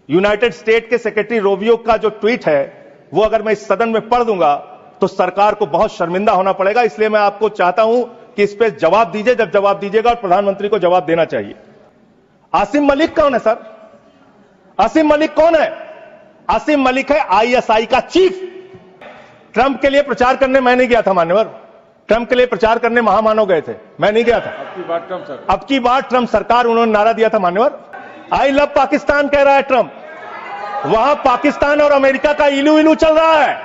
United state के secretary Rovio का जो ट्वीट है वो अगर मैं इस सदन में पढ़ दूंगा तो सरकार को बहुत शर्मिंदा होना पड़ेगा। इसलिए मैं आपको चाहता हूं कि इस पे जवाब दीजिए। जब जवाब दीजिएगा और प्रधानमंत्री को जवाब देना चाहिए। आसिम मलिक कौन है सर? आसिम मलिक कौन है? आसिम मलिक है आईएसआई का चीफ। ट्रंप के लिए प्रचार करने मैं नहीं गया था मान्यवर। ट्रंप के लिए प्रचार करने महामानव गए थे, मैं नहीं गया था। अब की बार ट्रंप सरकार, उन्होंने नारा दिया था मान्यवर, आई लव पाकिस्तान कह रहा है ट्रंप। वहां पाकिस्तान और अमेरिका का इलू इलू चल रहा है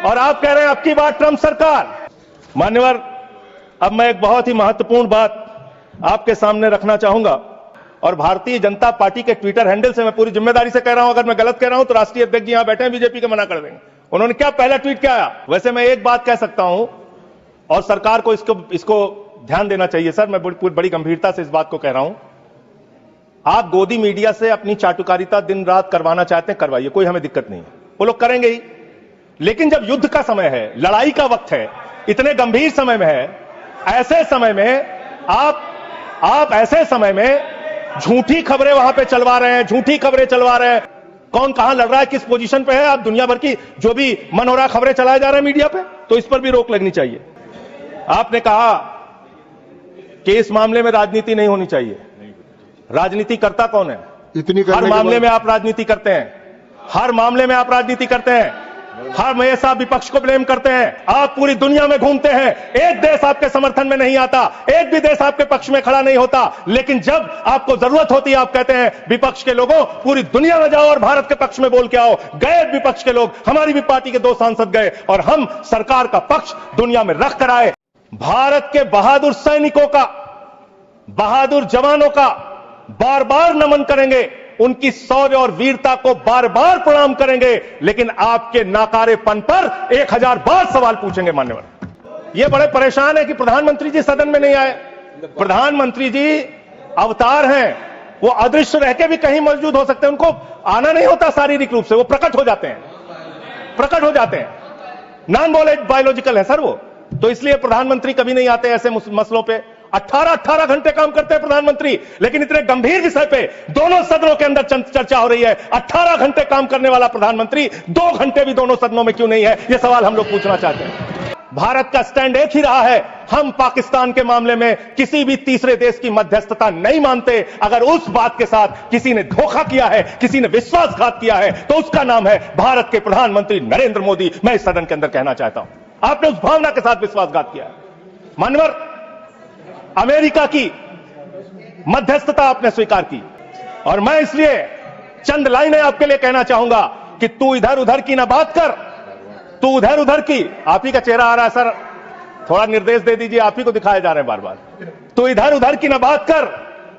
और आप कह रहे हैं अब की बार ट्रंप सरकार। मान्यवर, अब मैं एक बहुत ही महत्वपूर्ण बात आपके सामने रखना चाहूंगा और भारतीय जनता पार्टी के ट्विटर हैंडल से मैं पूरी जिम्मेदारी से कह रहा हूं, अगर मैं गलत कह रहा हूं तो राष्ट्रीय अध्यक्ष जी यहां बैठे हैं, बीजेपी के मना कर देंगे। उन्होंने क्या पहला ट्वीट किया? वैसे मैं एक बात कह सकता हूं और सरकार को इसको ध्यान देना चाहिए सर, मैं बड़ी गंभीरता से इस बात को कह रहा हूं। आप गोदी मीडिया से अपनी चाटुकारिता दिन रात करवाना चाहते हैं, करवाइए, कोई हमें दिक्कत नहीं है, वो लोग करेंगे ही। लेकिन जब युद्ध का समय है, लड़ाई का वक्त है, इतने गंभीर समय में है, ऐसे समय में आप ऐसे समय में झूठी खबरें वहां पे चलवा रहे हैं, झूठी खबरें चलवा रहे हैं। कौन कहां लड़ रहा है, किस पोजीशन पे है, आप दुनिया भर की जो भी मन हो रहा खबरें चलाए जा रहे हैं मीडिया पे, तो इस पर भी रोक लगनी चाहिए। आपने कहा कि इस मामले में राजनीति नहीं होनी चाहिए। राजनीति करता कौन है? हर मामले में आप राजनीति करते हैं, हर मामले में आप राजनीति करते हैं, हर हमेशा विपक्ष को ब्लेम करते हैं। आप पूरी दुनिया में घूमते हैं, एक देश आपके समर्थन में नहीं आता, एक भी देश आपके पक्ष में खड़ा नहीं होता, लेकिन जब आपको जरूरत होती है आप कहते हैं विपक्ष के लोगों पूरी दुनिया में जाओ और भारत के पक्ष में बोल के आओ। गए विपक्ष के लोग, हमारी भी पार्टी के 2 सांसद गए और हम सरकार का पक्ष दुनिया में रख कर आए। भारत के बहादुर सैनिकों का, बहादुर जवानों का बार बार नमन करेंगे, उनकी शौर्य और वीरता को बार बार प्रणाम करेंगे, लेकिन आपके नाकारेपन पर 1000 बार सवाल पूछेंगे। मान्यवर, ये बड़े परेशान है कि प्रधानमंत्री जी सदन में नहीं आए। प्रधानमंत्री जी अवतार हैं, वो अदृश्य रह के भी कहीं मौजूद हो सकते हैं, उनको आना नहीं होता शारीरिक रूप से, वो प्रकट हो जाते हैं, नॉन बायोलॉजिकल है सर वो, तो इसलिए प्रधानमंत्री कभी नहीं आते ऐसे मसलों पे। 18 घंटे काम करते हैं प्रधानमंत्री, लेकिन इतने गंभीर विषय पे दोनों सदनों के अंदर चर्चा हो रही है। 18 घंटे काम करने वाला प्रधानमंत्री 2 घंटे भी दोनों सदनों में क्यों नहीं है, यह सवाल हम लोग पूछना चाहते हैं। भारत का स्टैंड एक ही रहा है, हम पाकिस्तान के मामले में किसी भी तीसरे देश की मध्यस्थता नहीं मानते। अगर उस बात के साथ किसी ने धोखा किया है, किसी ने विश्वासघात किया है, तो उसका नाम है भारत के प्रधानमंत्री नरेंद्र मोदी। मैं इस सदन के अंदर कहना चाहता हूं, आपने उस भावना के साथ विश्वासघात किया है। मान्यवर, अमेरिका की मध्यस्थता आपने स्वीकार की और मैं इसलिए चंद लाइनें आपके लिए कहना चाहूंगा कि तू इधर उधर की ना बात कर, तू उधर उधर की, आप ही का चेहरा आ रहा है सर, थोड़ा निर्देश दे दीजिए, आप ही को दिखाए जा रहे हैं बार बार। तू इधर उधर की ना बात कर,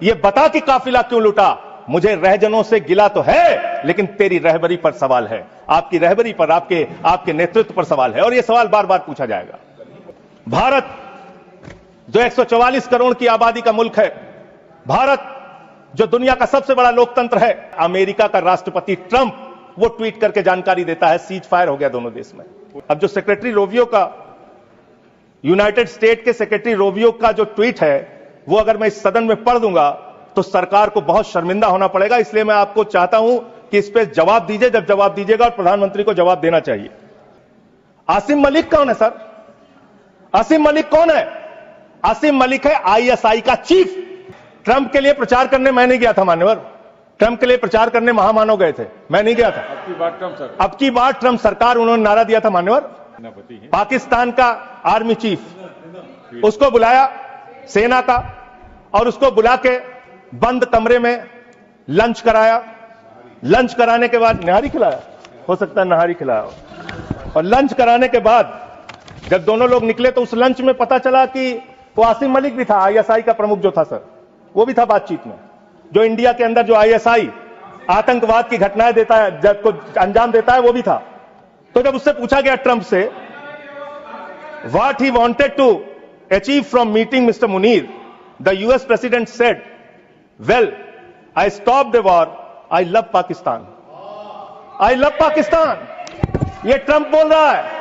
ये बता कि काफिला क्यों लुटा। मुझे रहजनों से गिला तो है, लेकिन तेरी रहबरी पर सवाल है, आपकी रहबरी पर, आपके नेतृत्व पर सवाल है और यह सवाल बार बार पूछा जाएगा। भारत जो 144 करोड़ की आबादी का मुल्क है, भारत जो दुनिया का सबसे बड़ा लोकतंत्र है, अमेरिका का राष्ट्रपति ट्रंप वो ट्वीट करके जानकारी देता है सीज फायर हो गया दोनों देश में। अब जो सेक्रेटरी रोबियो का, यूनाइटेड स्टेट के सेक्रेटरी रोबियो का जो ट्वीट है वो अगर मैं इस सदन में पढ़ दूंगा तो सरकार को बहुत शर्मिंदा होना पड़ेगा। इसलिए मैं आपको चाहता हूं कि इस पे जवाब दीजिए। जब जवाब दीजिएगा और प्रधानमंत्री को जवाब देना चाहिए। आसिम मलिक कौन है सर? आसिम मलिक कौन है? आसिम मलिक है आईएसआई का चीफ। ट्रंप के लिए प्रचार करने मैं नहीं गया था मान्यवर। ट्रंप के लिए प्रचार करने महामानव गए थे, मैं नहीं गया था। अब की बार ट्रंप सरकार, उन्होंने नारा दिया था मान्यवर, पाकिस्तान का आर्मी चीफ, उसको बुलाया सेना का और उसको बुला के बंद कमरे में लंच कराया। लंच कराने के बाद नहारी खिलाया, हो सकता है नहारी खिलाया, और लंच कराने के बाद जब दोनों लोग निकले तो उस लंच में पता चला कि वो आसिम मलिक भी था, आईएसआई का प्रमुख जो था सर, वो भी था बातचीत में। जो इंडिया के अंदर जो आईएसआई आतंकवाद की घटनाएं देता है, जब को अंजाम देता है, वो भी था। तो जब उससे पूछा गया ट्रंप से what he wanted to achieve from meeting mister Munir, the US president said, well I stop the war, I love Pakistan. I love Pakistan, ये ट्रंप बोल रहा है।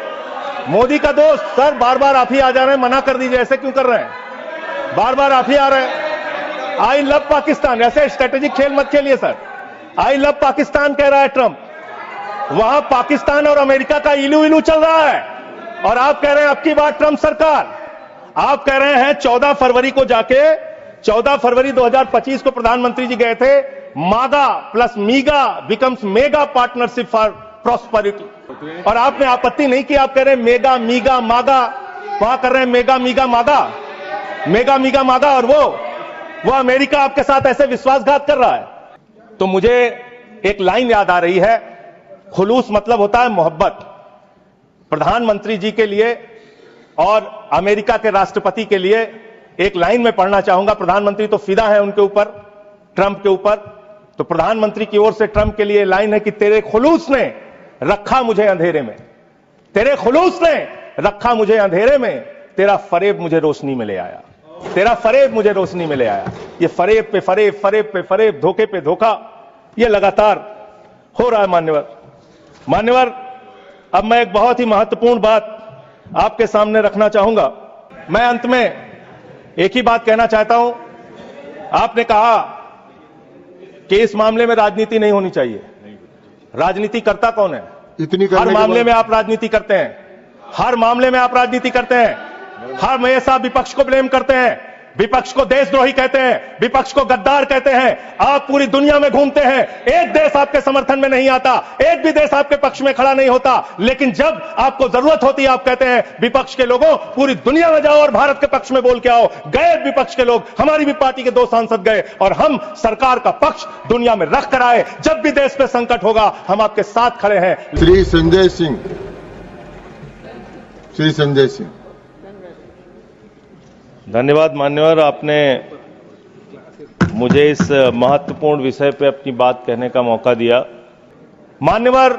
मोदी का दोस्त सर, बार बार आप ही आ जा रहे हैं, मना कर दीजिए, ऐसे क्यों कर रहे हैं? बार बार आप ही आ रहे हैं। आई लव पाकिस्तान, ऐसे स्ट्रेटेजिक खेल मत खेलिए सर। आई लव पाकिस्तान कह रहा है ट्रंप। वहां पाकिस्तान और अमेरिका का इलू इलू चल रहा है और आप कह रहे हैं अब की बात ट्रंप सरकार। आप कह रहे हैं 14 फरवरी को जाके 14 फरवरी 2025 को प्रधानमंत्री जी गए थे, मागा plus मीगा becomes mega partnership for prosperity. और आपने आपत्ति नहीं की, आप कह रहे हैं मेगा मीगा मागा, वहां कर रहे हैं मेगा मीगा मागा, मेगा मीगा मागा, और वो अमेरिका आपके साथ ऐसे विश्वासघात कर रहा है। तो मुझे एक लाइन याद आ रही है, खुलूस मतलब होता है मोहब्बत। प्रधानमंत्री जी के लिए और अमेरिका के राष्ट्रपति के लिए एक लाइन में पढ़ना चाहूंगा। प्रधानमंत्री तो फिदा है उनके ऊपर, ट्रंप के ऊपर, तो प्रधानमंत्री की ओर से ट्रंप के लिए लाइन है कि तेरे खुलूस ने रखा मुझे अंधेरे में, तेरे खुलूस ने रखा मुझे अंधेरे में, तेरा फरेब मुझे रोशनी में ले आया, तेरा फरेब मुझे रोशनी में ले आया। ये फरेब पे फरेब, फरेब पे फरेब, धोखे पे धोखा, ये लगातार हो रहा है। मान्यवर, अब मैं एक बहुत ही महत्वपूर्ण बात आपके सामने रखना चाहूंगा। मैं अंत में एक ही बात कहना चाहता हूं। आपने कहा कि इस मामले में राजनीति नहीं होनी चाहिए। राजनीति करता कौन है? हर मामले में आप राजनीति करते हैं, हर मामले में आप राजनीति करते हैं, हर हमेशा विपक्ष को ब्लेम करते हैं, विपक्ष को देशद्रोही कहते हैं, विपक्ष को गद्दार कहते हैं। आप पूरी दुनिया में घूमते हैं, एक देश आपके समर्थन में नहीं आता, एक भी देश आपके पक्ष में खड़ा नहीं होता, लेकिन जब आपको जरूरत होती है आप कहते हैं विपक्ष के लोगों पूरी दुनिया में जाओ और भारत के पक्ष में बोल के आओ। गए विपक्ष के लोग, हमारी भी पार्टी के 2 सांसद गए और हम सरकार का पक्ष दुनिया में रख कर आए। जब भी देश पे संकट होगा हम आपके साथ खड़े हैं। श्री संजय सिंह। धन्यवाद मान्यवर, आपने मुझे इस महत्वपूर्ण विषय पे अपनी बात कहने का मौका दिया। मान्यवर,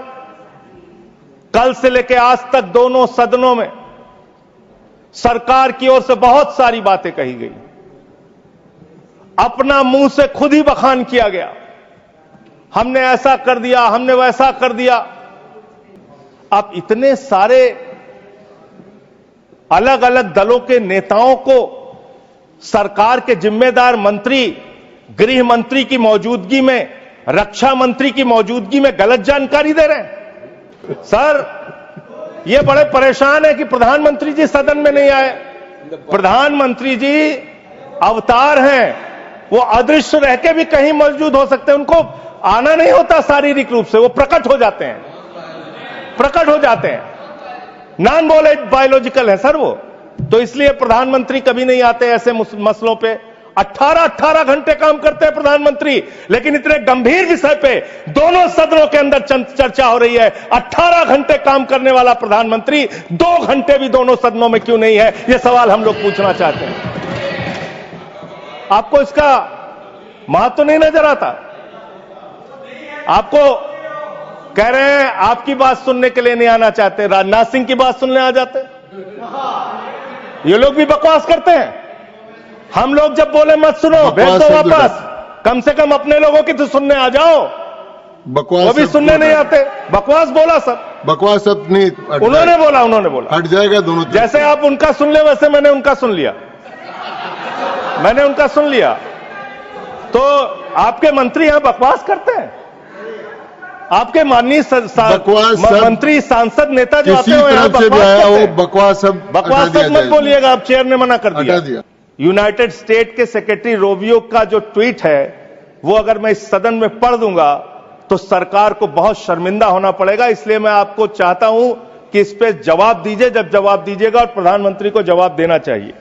कल से लेकर आज तक दोनों सदनों में सरकार की ओर से बहुत सारी बातें कही गई, अपना मुंह से खुद ही बखान किया गया, हमने ऐसा कर दिया, हमने वैसा कर दिया। अब इतने सारे अलग अलग दलों के नेताओं को सरकार के जिम्मेदार मंत्री, गृह मंत्री की मौजूदगी में, रक्षा मंत्री की मौजूदगी में गलत जानकारी दे रहे हैं। सर, ये बड़े परेशान है कि प्रधानमंत्री जी सदन में नहीं आए। प्रधानमंत्री जी अवतार हैं, वो अदृश्य रह के भी कहीं मौजूद हो सकते हैं, उनको आना नहीं होता शारीरिक रूप से, वो प्रकट हो जाते हैं, प्रकट हो जाते हैं। नॉन बायोलॉजिकल है सर वो, तो इसलिए प्रधानमंत्री कभी नहीं आते ऐसे मसलों पे। 18 घंटे काम करते हैं प्रधानमंत्री, लेकिन इतने गंभीर विषय पे दोनों सदनों के अंदर चर्चा हो रही है। 18 घंटे काम करने वाला प्रधानमंत्री 2 घंटे भी दोनों सदनों में क्यों नहीं है, यह सवाल हम लोग पूछना चाहते हैं। आपको इसका महत्व नहीं नजर आता? आपको कह रहे हैं आपकी बात सुनने के लिए नहीं आना चाहते, राजनाथ सिंह की बात सुनने आ जाते। ये लोग भी बकवास करते हैं। हम लोग जब बोले मत सुनो, भेज दो वापस, कम से कम अपने लोगों की तो सुनने आ जाओ। बकवास वो भी सुनने नहीं आते, बकवास बोला सब, बकवास सब नहीं, उन्होंने बोला हट जाएगा दोनों। जैसे आप उनका सुन ले वैसे मैंने उनका सुन लिया, मैंने उनका सुन लिया। तो आपके मंत्री यहां बकवास करते हैं, आपके माननीय मंत्री, सांसद, नेता जो आते हैं बकवास मत बोलिएगा, आप चेयर ने मना कर दिया। यूनाइटेड स्टेट के सेक्रेटरी रोबियो का जो ट्वीट है वो अगर मैं इस सदन में पढ़ दूंगा तो सरकार को बहुत शर्मिंदा होना पड़ेगा। इसलिए मैं आपको चाहता हूं कि इस पे जवाब दीजिए, जब जवाब दीजिएगा और प्रधानमंत्री को जवाब देना चाहिए।